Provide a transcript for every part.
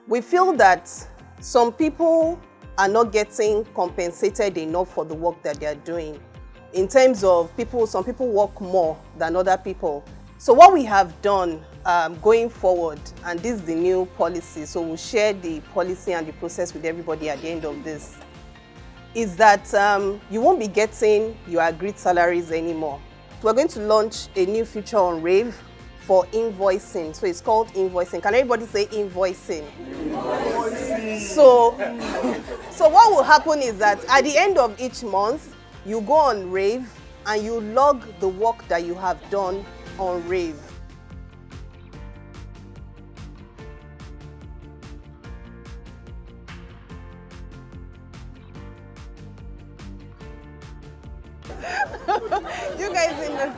We feel that some people are not getting compensated enough for the work that they are doing. In terms of some people work more than other people. So what we have done going forward, and this is the new policy, so we'll share the policy and the process with everybody at the end of this, is that you won't be getting your agreed salaries anymore. We're going to launch a new feature on Rave for invoicing. So it's called invoicing. Can everybody say invoicing? Invoicing. So what will happen is that at the end of each month, you go on Rave and you log the work that you have done on Rave. You guys in the...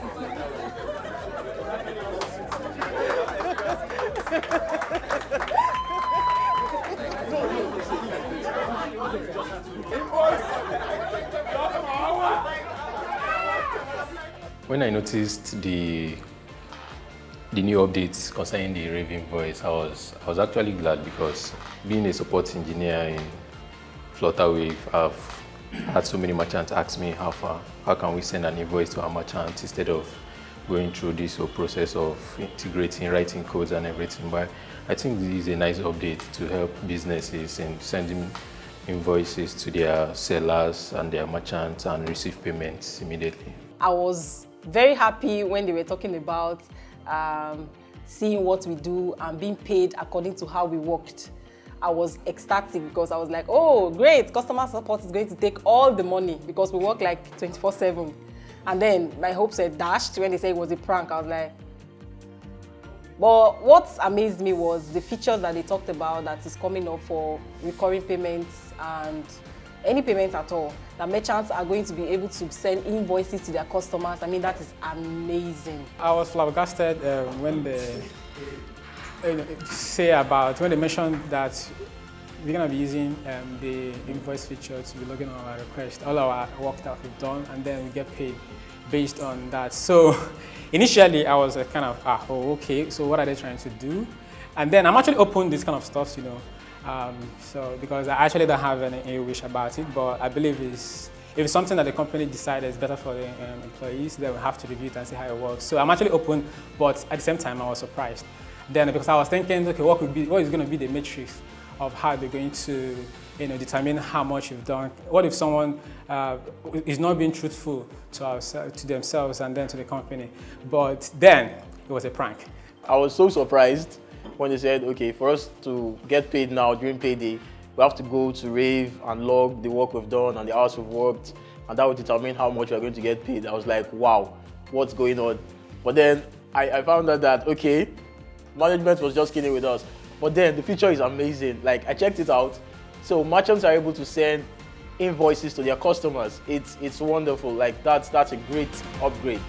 When I noticed the new updates concerning the Rave Invoice, I was actually glad, because being a support engineer in Flutterwave, I've had so many merchants ask me how can we send an invoice to our merchant instead of going through this whole process of integrating, writing codes and everything. But I think this is a nice update to help businesses in sending invoices to their sellers and their merchants and receive payments immediately. I was very happy when they were talking about seeing what we do and being paid according to how we worked. I was ecstatic because I was like, oh, great, customer support is going to take all the money because we work like 24/7. And then my hopes were dashed when they said it was a prank. I was like, but what amazed me was the features that they talked about that is coming up for recurring payments and any payments at all. That merchants are going to be able to send invoices to their customers. I mean, that is amazing. I was flabbergasted when they when they mentioned that we're going to be using the invoice feature to be logging on our request, all our work that we've done, and then we get paid based on that. So initially I was kind of, oh, okay, so what are they trying to do? And then I'm actually open this kind of stuff, you know, so because I actually don't have any wish about it, but I believe if it's something that the company decides is better for the employees, then we have to review it and see how it works. So I'm actually open, but at the same time I was surprised. Then because I was thinking, okay, what is going to be the matrix of how they're going to, determine how much you've done? What if someone is not being truthful to themselves and then to the company? But then it was a prank. I was so surprised when they said, okay, for us to get paid now during payday, we have to go to Rave and log the work we've done and the hours we've worked, and that would determine how much we're going to get paid. I was like, wow, what's going on? But then I found out that, okay, management was just kidding with us. But then the feature is amazing. Like, I checked it out. So merchants are able to send invoices to their customers. It's wonderful. Like, that's a great upgrade.